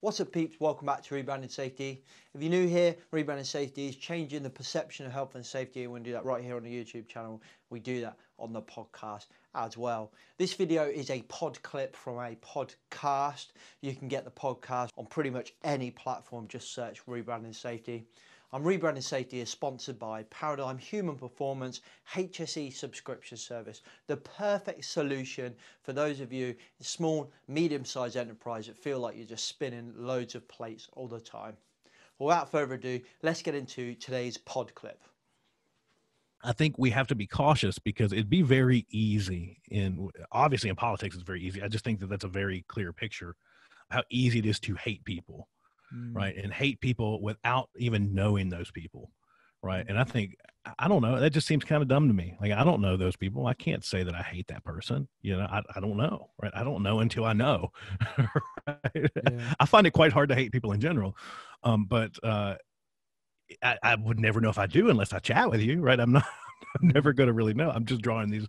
What's up, peeps? Welcome back to Rebranding Safety. If you're new here, Rebranding Safety is changing the perception of health and safety, and we're going to do that right here on the YouTube channel. We do that on the podcast as well. This video is a pod clip from a podcast. You can get the podcast on pretty much any platform. Just search Rebranding Safety. Rebranding Safety is sponsored by Paradigm Human Performance HSE subscription service, the perfect solution for those of you in small, medium-sized enterprise that feel like you're just spinning loads of plates all the time. Without further ado, let's get into today's pod clip. I think we have to be cautious because it'd be very easy obviously in politics it's very easy. I just think that that's a very clear picture of how easy it is to hate people. Right. And hate people without even knowing those people. Right. And I think, I don't know, that just seems kind of dumb to me. Like, I don't know those people. I can't say that I hate that person. You know, I don't know. Right. I don't know until I know. Right? Yeah. I find it quite hard to hate people in general. But I would never know if I do unless I chat with you. Right. I'm never going to really know. I'm just drawing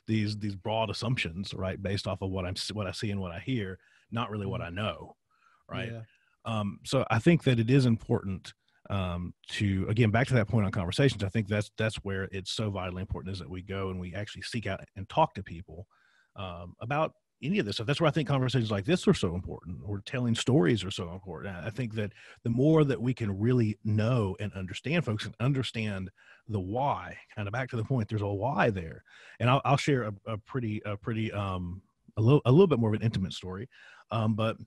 these broad assumptions, right, based off of what I see and what I hear, not really what I know. Right. Yeah. So I think that it is important to, again, back to that point on conversations. I think that's where it's so vitally important, is that we go and we actually seek out and talk to people about any of this stuff. That's where I think conversations like this are so important, or telling stories are so important. I think that the more that we can really know and understand folks and understand the why, kind of back to the point, there's a why there. And I'll share a little bit more of an intimate story, but.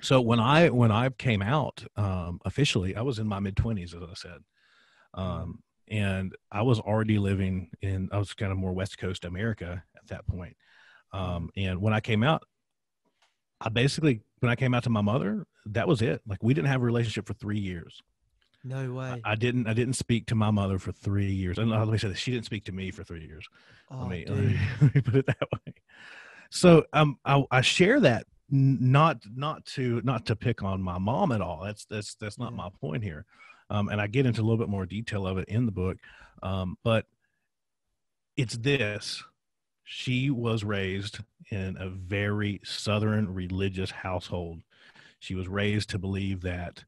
So when I came out officially, I was in my mid-20s, as I said, and I was already living I was kind of more West Coast America at that point. And when I came out, when I came out to my mother, that was it. Like, we didn't have a relationship for 3 years. No way. I didn't speak to my mother for 3 years. And let me say this, she didn't speak to me for 3 years. Oh, let me put it that way. So I share that. Not to pick on my mom at all. That's not my point here. And I get into a little bit more detail of it in the book. But it's this: she was raised in a very Southern religious household. She was raised to believe that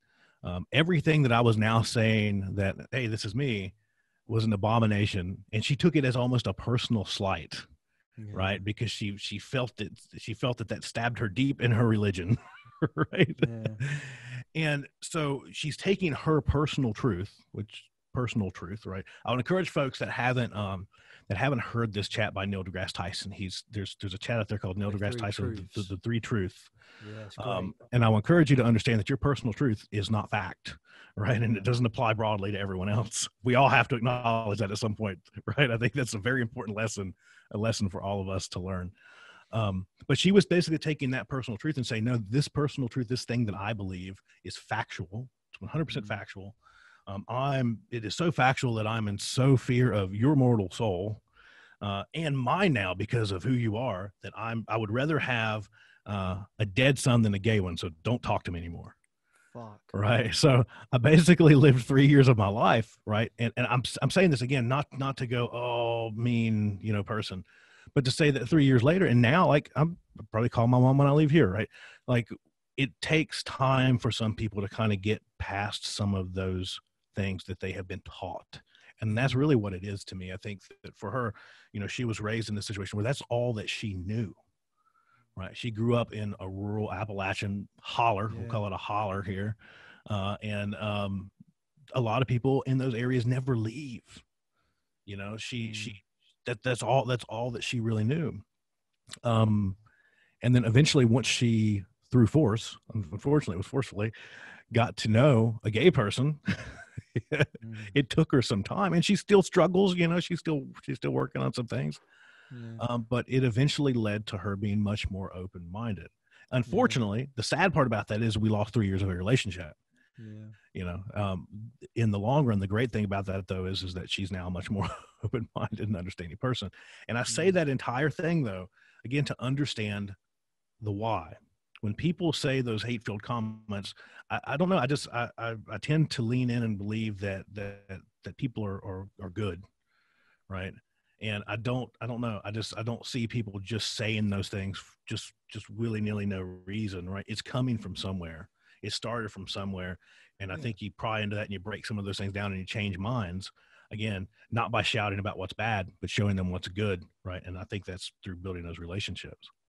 everything that I was now saying, that, hey, this is me, was an abomination. And she took it as almost a personal slight. Yeah. Right, because she felt that stabbed her deep in her religion, right? Yeah. And so she's taking her personal truth, right? I would encourage folks that haven't heard this chat by Neil deGrasse Tyson. There's a chat out there called Neil deGrasse Tyson, the Three Truths. Yeah, and I will encourage you to understand that your personal truth is not fact, right? And it doesn't apply broadly to everyone else. We all have to acknowledge that at some point, right? I think that's a very important lesson, a lesson for all of us to learn. But she was basically taking that personal truth and saying, no, this personal truth, this thing that I believe is factual. It's 100% factual. It is so factual that I'm in so fear of your mortal soul and mine now because of who you are, that I would rather have a dead son than a gay one. So don't talk to me anymore. Fuck. Right. So I basically lived 3 years of my life. Right. And I'm saying this again, not to go, oh, mean, person, but to say that 3 years later, and now, like, I'm probably call my mom when I leave here. Right. Like, it takes time for some people to kind of get past some of those things that they have been taught. And that's really what it is to me. I think that for her, she was raised in a situation where that's all that she knew. Right. She grew up in a rural Appalachian holler. Yeah. We'll call it a holler here. And a lot of people in those areas never leave. That's all that she really knew. And then eventually, once she, through force, unfortunately, it was forcefully, got to know a gay person, it took her some time, and she still struggles. She's still working on some things. Yeah. But it eventually led to her being much more open-minded. Unfortunately, the sad part about that is we lost 3 years of a relationship. Yeah. In the long run, the great thing about that, though, is that she's now a much more open-minded and understanding person. And I say that entire thing, though, again, to understand the why. When people say those hate-filled comments, I don't know. I tend to lean in and believe that people are good, right? And I don't know. I don't see people just saying those things just willy-nilly, no reason, right? It's coming from somewhere. it started from somewhere. And I think you pry into that and you break some of those things down and you change minds. Again, not by shouting about what's bad, but showing them what's good, right? And I think that's through building those relationships.